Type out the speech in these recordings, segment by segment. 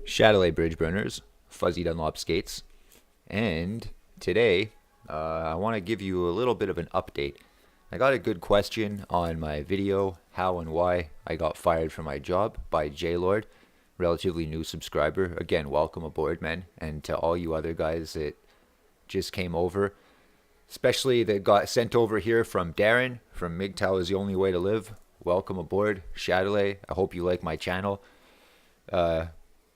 Chatelet bridge burners, fuzzy Dunlop skates, and today I want to give you a little bit of an update. I got a good question on my video, how and why I got fired from my job by J-Lord, relatively new subscriber. Again, welcome aboard, man, and to all you other guys that just came over, especially that got sent over here from Darren from MGTOW is the only way to live. Welcome aboard, Chatelet. I hope you like my channel.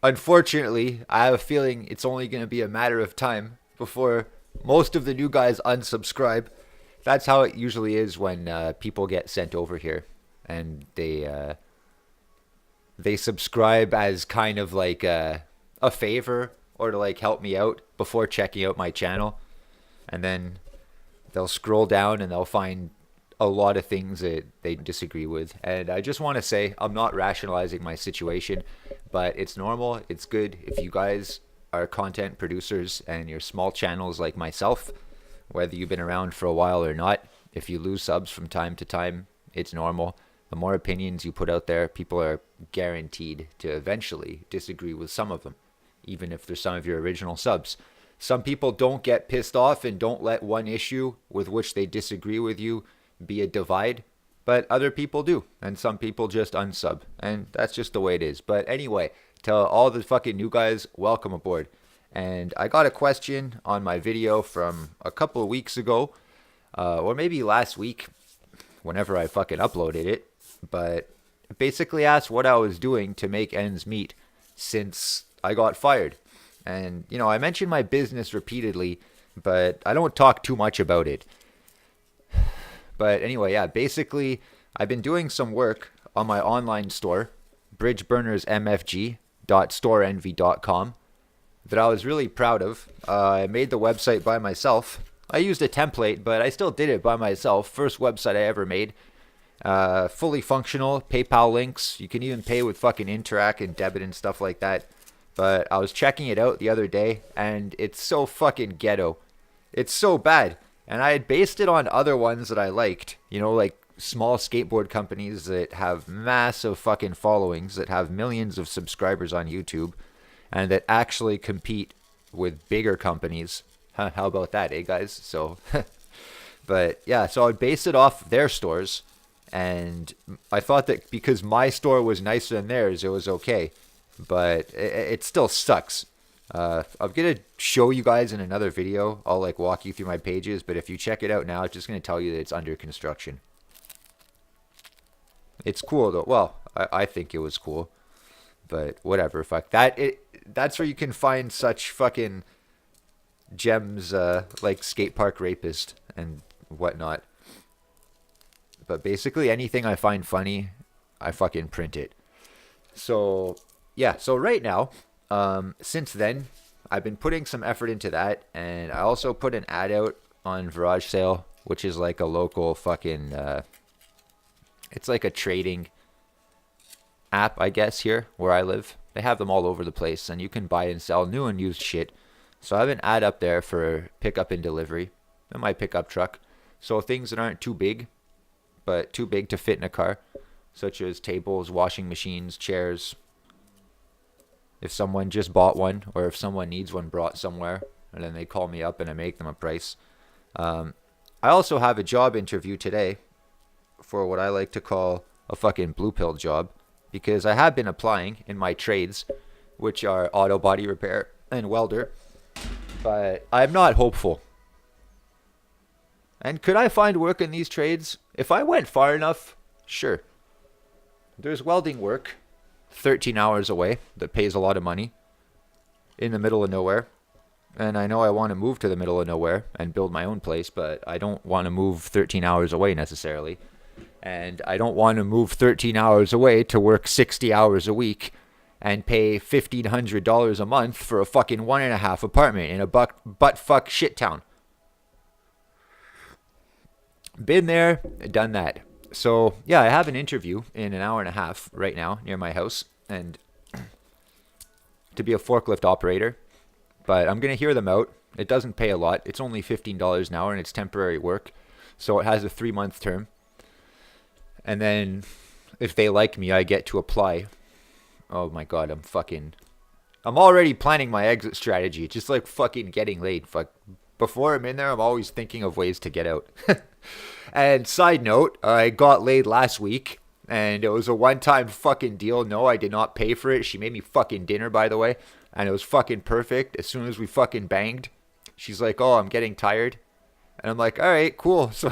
Unfortunately, I have a feeling it's only going to be a matter of time before most of the new guys unsubscribe. That's how it usually is when people get sent over here, and they subscribe as kind of like a favor or to like help me out before checking out my channel, and then they'll scroll down and they'll find a lot of things that they disagree with. And I just want to say, I'm not rationalizing my situation, but it's normal. It's good if you guys are content producers and you're small channels like myself, whether you've been around for a while or not. If you lose subs from time to time, it's normal. The more opinions you put out there, people are guaranteed to eventually disagree with some of them, even if they're some of your original subs. Some people don't get pissed off and don't let one issue with which they disagree with you be a divide, but other people do, and some people just unsub, and that's just the way it is. But anyway, to all the fucking new guys, welcome aboard. And I got a question on my video from a couple of weeks ago, or maybe last week, whenever I fucking uploaded it, but basically asked what I was doing to make ends meet since I got fired. And, you know, I mentioned my business repeatedly, but I don't talk too much about it. But anyway, yeah, basically, I've been doing some work on my online store, bridgeburnersmfg.storeenvy.com, that I was really proud of. I made the website by myself. I used a template, but I still did it by myself. First website I ever made. Fully functional, PayPal links. You can even pay with fucking Interac and debit and stuff like that. But I was checking it out the other day, and it's so fucking ghetto. It's so bad. And I had based it on other ones that I liked, you know, like small skateboard companies that have massive fucking followings, that have millions of subscribers on YouTube, and that actually compete with bigger companies. Huh, how about that, eh, guys? So, but yeah, so I'd base it off their stores, and I thought that because my store was nicer than theirs, it was okay. But it still sucks. I'm going to show you guys in another video. I'll like walk you through my pages, but if you check it out now, it's just going to tell you that it's under construction. It's cool though. Well, I think it was cool, but whatever. Fuck that. That's where you can find such fucking gems, like skate park rapist and whatnot. But basically anything I find funny, I fucking print it. So yeah, so right now, since then, I've been putting some effort into that, and I also put an ad out on Garage Sale, which is like a local fucking, it's like a trading app, I guess, here where I live. They have them all over the place, and you can buy and sell new and used shit. So I have an ad up there for pickup and delivery in my pickup truck. So things that aren't too big, but too big to fit in a car, such as tables, washing machines, chairs. If someone just bought one, or if someone needs one brought somewhere, and then they call me up and I make them a price. I also have a job interview today for what I like to call a fucking blue pill job, because I have been applying in my trades, which are auto body repair and welder, but I'm not hopeful. And could I find work in these trades? If I went far enough, sure. There's welding work 13 hours away that pays a lot of money in the middle of nowhere. And I know I want to move to the middle of nowhere and build my own place, but I don't want to move 13 hours away necessarily. And I don't want to move 13 hours away to work 60 hours a week and pay $1,500 a month for a fucking 1.5 apartment in a butt fuck shit town. Been there, done that. So, yeah, I have an interview in an hour and a half right now near my house, and to be a forklift operator, but I'm going to hear them out. It doesn't pay a lot. It's only $15 an hour, and it's temporary work, so it has a 3-month term. And then if they like me, I get to apply. Oh my God, I'm fucking I'm already planning my exit strategy. Just like fucking getting laid. Fuck. Before I'm in there, I'm always thinking of ways to get out. And side note, I got laid last week. And it was a one-time fucking deal. No, I did not pay for it. She made me fucking dinner, by the way. And it was fucking perfect. As soon as we fucking banged, she's like, oh, I'm getting tired. And I'm like, all right, cool. So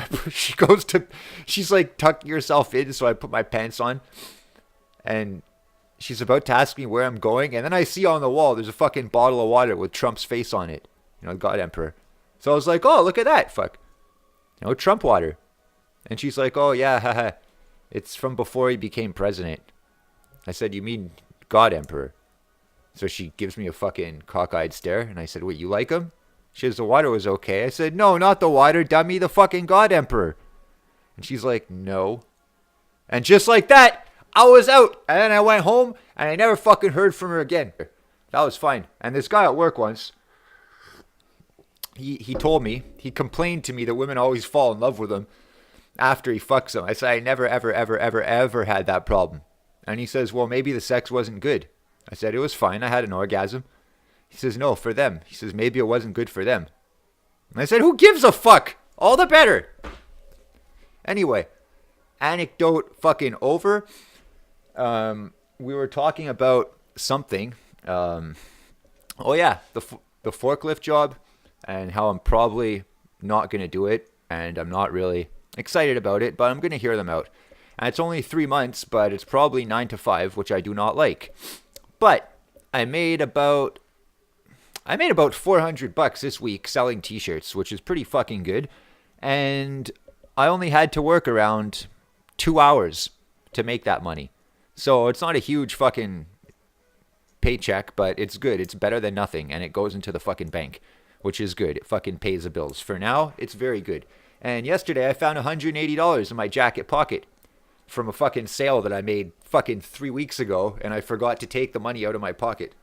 she's like, tuck yourself in. So I put my pants on. And she's about to ask me where I'm going. And then I see on the wall, there's a fucking bottle of water with Trump's face on it. You know, God Emperor. So I was like, oh, look at that. Fuck. You know, Trump water. And she's like, oh, yeah, haha. It's from before he became president. I said, you mean God Emperor? So she gives me a fucking cockeyed stare. And I said, wait, you like him? She says, the water was okay. I said, no, not the water, dummy, the fucking God Emperor. And she's like, no. And just like that, I was out. And then I went home and I never fucking heard from her again. That was fine. And this guy at work once, he told me, he complained to me that women always fall in love with him after he fucks them. I said, I never, ever, ever, ever, ever had that problem. And he says, well, maybe the sex wasn't good. I said, it was fine. I had an orgasm. He says, no, for them. He says, maybe it wasn't good for them. And I said, who gives a fuck? All the better. Anyway, anecdote fucking over. We were talking about something. Oh yeah, the forklift job and how I'm probably not going to do it. And I'm not really excited about it, but I'm going to hear them out. And it's only 3 months, but it's probably 9 to 5, which I do not like. But I made about $400 this week selling t-shirts, which is pretty fucking good. And I only had to work around 2 hours to make that money. So it's not a huge fucking paycheck, but it's good. It's better than nothing. And it goes into the fucking bank, which is good. It fucking pays the bills. For now, it's very good. And yesterday I found $180 in my jacket pocket from a fucking sale that I made fucking 3 weeks ago. And I forgot to take the money out of my pocket.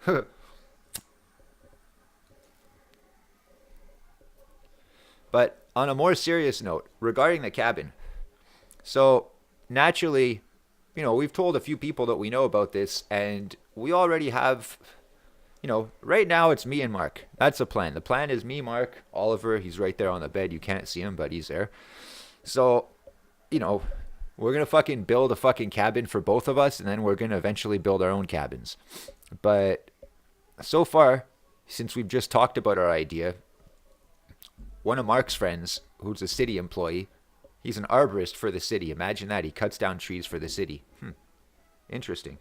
But on a more serious note, regarding the cabin. So naturally, you know, we've told a few people that we know about this, and we already have, you know, right now it's me and Mark. That's the plan. The plan is me, Mark, Oliver. He's right there on the bed. You can't see him, but he's there. So, you know, we're going to fucking build a fucking cabin for both of us, and then we're going to eventually build our own cabins. But so far, since we've just talked about our idea, one of Mark's friends, who's a city employee, he's an arborist for the city. Imagine that. He cuts down trees for the city. Interesting.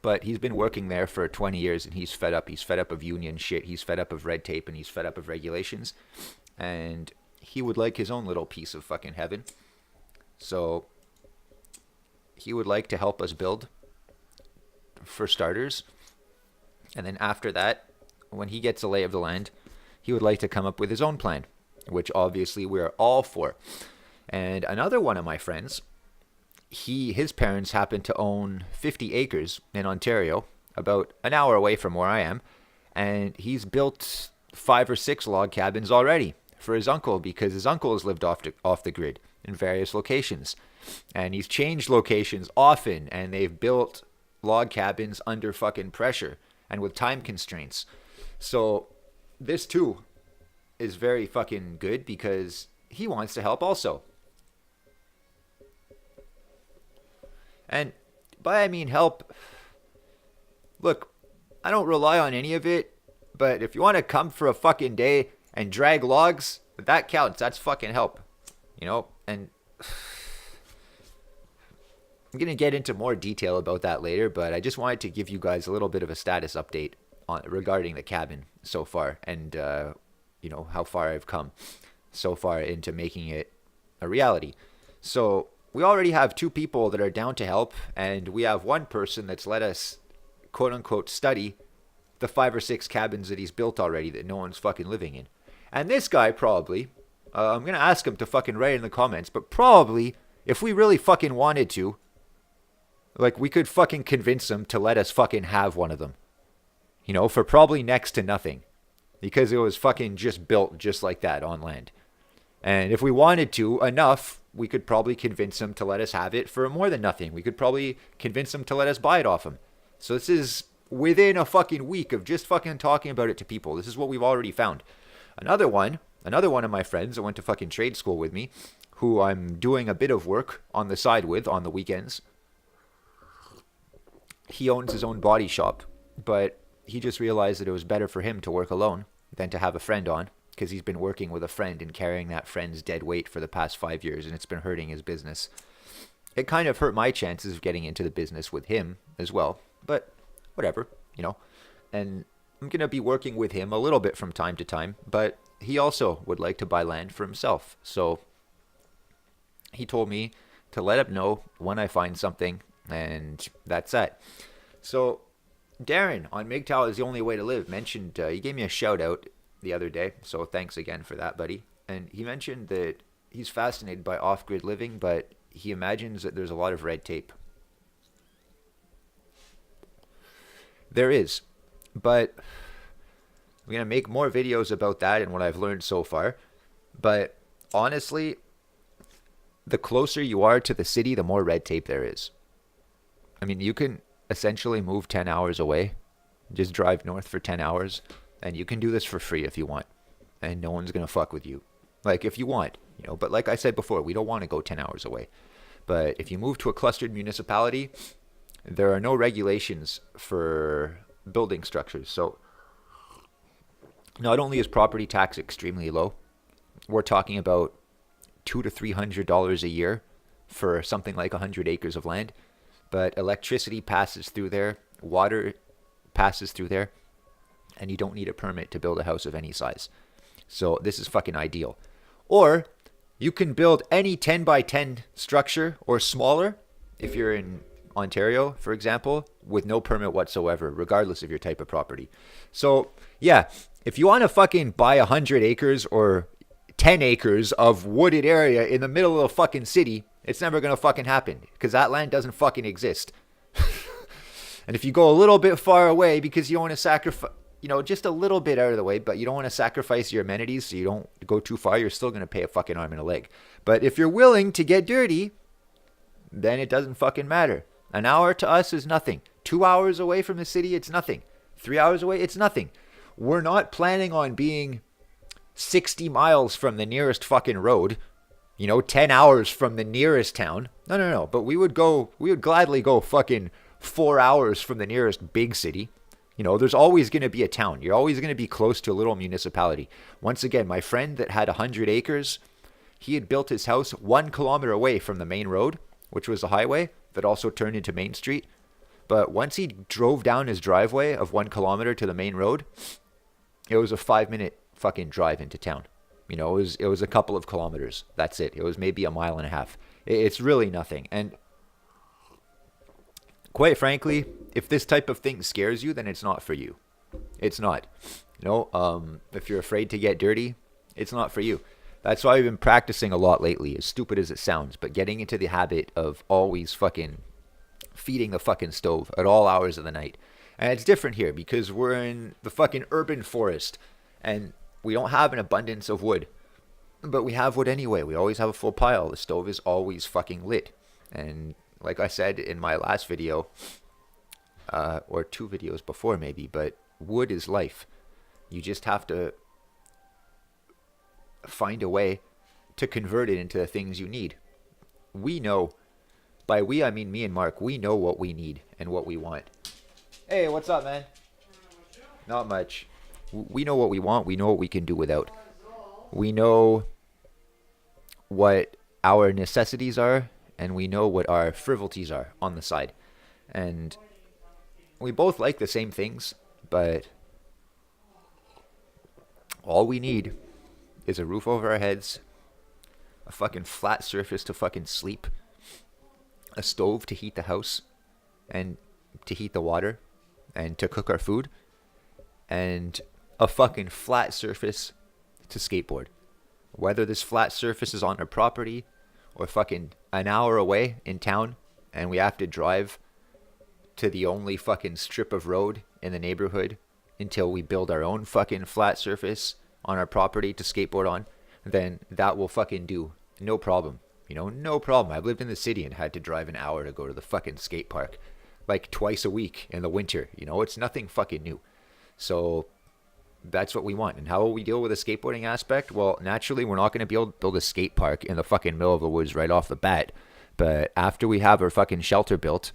But he's been working there for 20 years and he's fed up. He's fed up of union shit. He's fed up of red tape and he's fed up of regulations. And he would like his own little piece of fucking heaven. So he would like to help us build, for starters. And then after that, when he gets a lay of the land, he would like to come up with his own plan, which obviously we're all for. And another one of my friends, his parents happen to own 50 acres in Ontario, about an hour away from where I am. And he's built 5 or 6 log cabins already for his uncle, because his uncle has lived off the grid in various locations. And he's changed locations often, and they've built log cabins under fucking pressure and with time constraints. So this too is very fucking good because he wants to help also. And by I mean help, look, I don't rely on any of it, but if you want to come for a fucking day and drag logs, that counts. That's fucking help, you know? And I'm going to get into more detail about that later, but I just wanted to give you guys a little bit of a status update regarding the cabin so far, and you know how far I've come so far into making it a reality. So we already have 2 people that are down to help, and we have 1 person that's let us quote unquote study the 5 or 6 cabins that he's built already that no one's fucking living in. And this guy probably, I'm gonna ask him to fucking write in the comments, but probably if we really fucking wanted to, like, we could fucking convince him to let us fucking have one of them. You know, for probably next to nothing. Because it was fucking just built just like that on land. And if we wanted to enough, we could probably convince him to let us have it for more than nothing. We could probably convince him to let us buy it off him. So this is within a fucking week of just fucking talking about it to people. This is what we've already found. Another one of my friends that went to fucking trade school with me, who I'm doing a bit of work on the side with on the weekends. He owns his own body shop, but he just realized that it was better for him to work alone than to have a friend on, because he's been working with a friend and carrying that friend's dead weight for the past 5 years, and it's been hurting his business. It kind of hurt my chances of getting into the business with him as well, but whatever, And I'm going to be working with him a little bit from time to time, but he also would like to buy land for himself. So he told me to let him know when I find something, and that's that. So Darren on MGTOW is the only way to live mentioned, he gave me a shout out the other day, so thanks again for that, buddy. And he mentioned that he's fascinated by off-grid living, but he imagines that there's a lot of red tape. There is, but I'm going to make more videos about that and what I've learned so far. But honestly, the closer you are to the city, the more red tape there is. I mean, you can essentially move 10 hours away, just drive north for 10 hours, and you can do this for free if you want. And no one's going to fuck with you. Like, if you want, but like I said before, we don't want to go 10 hours away. But if you move to a clustered municipality, there are no regulations for building structures. So not only is property tax extremely low, we're talking about $200 to $300 a year for something like 100 acres of land, but electricity passes through there, water passes through there, and you don't need a permit to build a house of any size. So this is fucking ideal. Or you can build any 10 by 10 structure or smaller if you're in Ontario, for example, with no permit whatsoever, regardless of your type of property. So yeah, if you want to fucking buy 100 acres or 10 acres of wooded area in the middle of a fucking city, it's never going to fucking happen, because that land doesn't fucking exist. And if you go a little bit far away because you don't want to sacrifice, just a little bit out of the way, but you don't want to sacrifice your amenities, so you don't go too far, you're still going to pay a fucking arm and a leg. But if you're willing to get dirty, then it doesn't fucking matter. An hour to us is nothing. 2 hours away from the city, it's nothing. 3 hours away, it's nothing. We're not planning on being 60 miles from the nearest fucking road, 10 hours from the nearest town. No. But we would gladly go fucking 4 hours from the nearest big city. There's always going to be a town. You're always going to be close to a little municipality. Once again, my friend that had 100 acres, he had built his house 1 kilometer away from the main road, which was the highway that also turned into Main Street. But once he drove down his driveway of 1 kilometer to the main road, it was a 5-minute fucking drive into town. It was a couple of kilometers. That's it. It was maybe a mile and a half. It's really nothing. And quite frankly, if this type of thing scares you, then it's not for you. It's not. If you're afraid to get dirty, it's not for you. That's why I've been practicing a lot lately, as stupid as it sounds, but getting into the habit of always fucking feeding the fucking stove at all hours of the night. And it's different here because we're in the fucking urban forest and we don't have an abundance of wood. But we have wood anyway. We always have a full pile. The stove is always fucking lit. And like I said in my last video, or 2 videos before maybe, but wood is life. You just have to find a way to convert it into the things you need. We know, by we I mean me and Mark, we know what we need and what we want. Hey, what's up, man? Not much. We know what we want. We know what we can do without. We know what our necessities are, and we know what our frivolities are on the side. And we both like the same things, but all we need is a roof over our heads, a fucking flat surface to fucking sleep, a stove to heat the house, and to heat the water, and to cook our food, and a fucking flat surface to skateboard. Whether this flat surface is on our property or fucking an hour away in town and we have to drive to the only fucking strip of road in the neighborhood until we build our own fucking flat surface on our property to skateboard on, then that will fucking do. No problem. No problem. I've lived in the city and had to drive an hour to go to the fucking skate park. like twice a week in the winter. You know, it's nothing fucking new. So that's what we want. And how will we deal with the skateboarding aspect? Well, naturally, we're not going to be able to build a skate park in the fucking middle of the woods right off the bat. But after we have our fucking shelter built,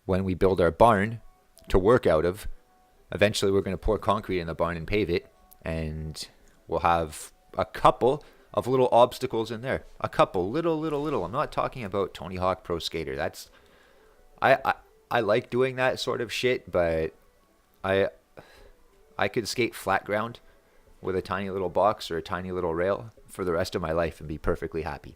when we build our barn to work out of, eventually we're going to pour concrete in the barn and pave it. And we'll have a couple of little obstacles in there. A couple, little. I'm not talking about Tony Hawk Pro Skater. That's, I like doing that sort of shit, but I could skate flat ground with a tiny little box or a tiny little rail for the rest of my life and be perfectly happy.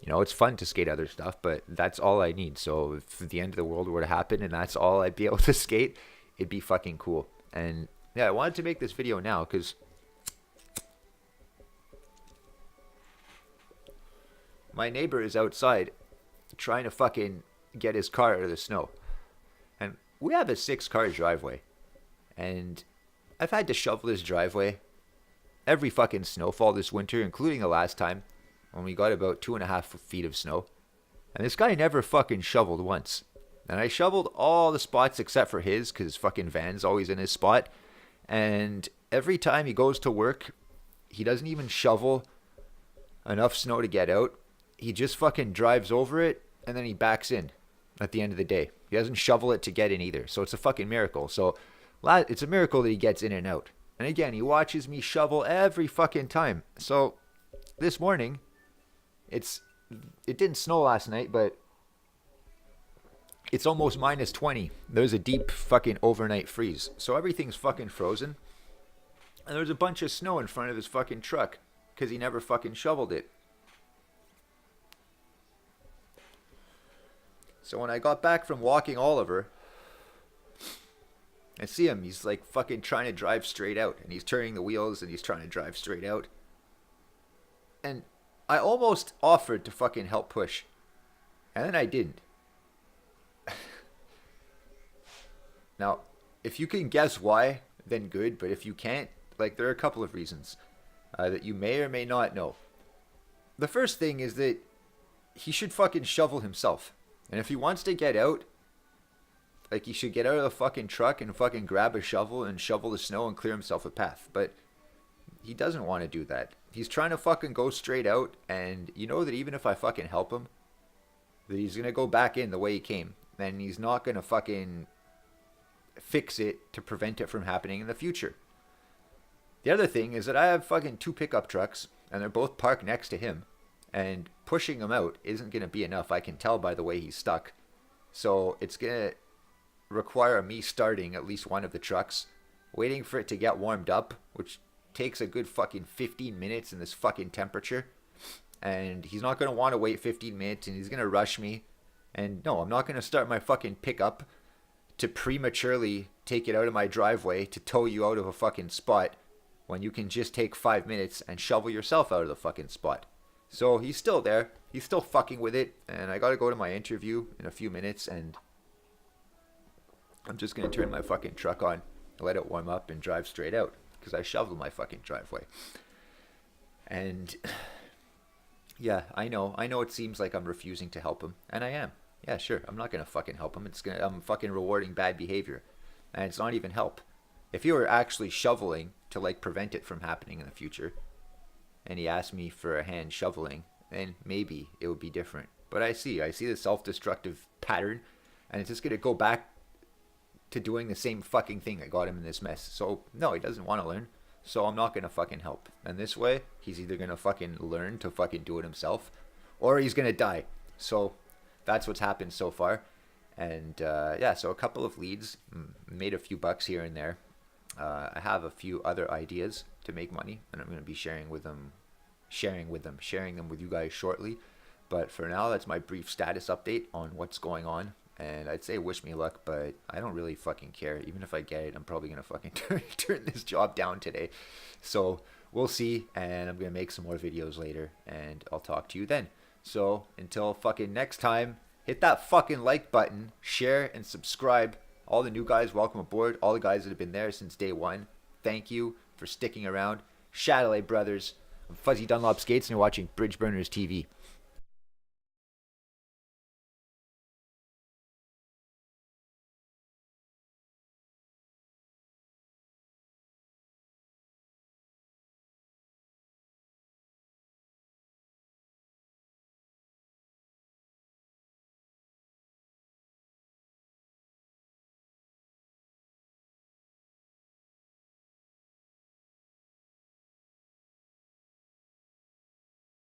You know, it's fun to skate other stuff, but that's all I need. So if the end of the world were to happen and that's all I'd be able to skate, it'd be fucking cool. And yeah, I wanted to make this video now because my neighbor is outside trying to fucking get his car out of the snow. And we have a 6-car driveway. And I've had to shovel this driveway every fucking snowfall this winter, including the last time when we got about 2.5 feet of snow. And this guy never fucking shoveled once. And I shoveled all the spots except for his, because his fucking van's always in his spot. And every time he goes to work, he doesn't even shovel enough snow to get out. He just fucking drives over it, and then he backs in at the end of the day. He doesn't shovel it to get in either. So it's a fucking miracle. So it's a miracle that he gets in and out. And again, he watches me shovel every fucking time. So this morning, it didn't snow last night, but it's almost -20. There's a deep fucking overnight freeze. So everything's fucking frozen. And there's a bunch of snow in front of his fucking truck because he never fucking shoveled it. So when I got back from walking Oliver, I see him. He's like fucking trying to drive straight out. And he's turning the wheels and he's trying to drive straight out. And I almost offered to fucking help push. And then I didn't. Now, if you can guess why, then good. But if you can't, like, there are a couple of reasons that you may or may not know. The first thing is that he should fucking shovel himself. And if he wants to get out, like, he should get out of the fucking truck and fucking grab a shovel and shovel the snow and clear himself a path. But he doesn't want to do that. He's trying to fucking go straight out. And you know that even if I fucking help him, that he's going to go back in the way he came. And he's not going to fucking fix it to prevent it from happening in the future. The other thing is that I have fucking 2 pickup trucks and they're both parked next to him. And pushing him out isn't going to be enough. I can tell by the way he's stuck. So it's going to require me starting at least one of the trucks, waiting for it to get warmed up, which takes a good fucking 15 minutes in this fucking temperature. And he's not going to want to wait 15 minutes and he's going to rush me. And no, I'm not going to start my fucking pickup to prematurely take it out of my driveway to tow you out of a fucking spot when you can just take 5 minutes and shovel yourself out of the fucking spot. So he's still there. He's still fucking with it. And I got to go to my interview in a few minutes. And I'm just going to turn my fucking truck on, let it warm up and drive straight out. Because I shoveled my fucking driveway. And yeah, I know it seems like I'm refusing to help him. And I am. Yeah, sure. I'm not going to fucking help him. I'm fucking rewarding bad behavior. And it's not even help. If you were actually shoveling to like prevent it from happening in the future, and he asked me for a hand shoveling, then maybe it would be different. But I see the self-destructive pattern, and it's just going to go back to doing the same fucking thing that got him in this mess. So no, he doesn't want to learn. So I'm not going to fucking help. And this way, he's either going to fucking learn to fucking do it himself, or he's going to die. So that's what's happened so far. And yeah, so a couple of leads, made a few bucks here and there. I have a few other ideas to make money, and I'm going to be sharing them with you guys shortly. But for now, that's my brief status update on what's going on. And I'd say wish me luck, but I don't really fucking care. Even if I get it, I'm probably going to fucking turn this job down today. So we'll see, and I'm going to make some more videos later, and I'll talk to you then. So until fucking next time, hit that fucking like button, share, and subscribe. All the new guys, welcome aboard. All the guys that have been there since day one, thank you for sticking around. Chatelet Brothers. I'm Fuzzy Dunlop Skates, and you're watching Bridge Burners TV.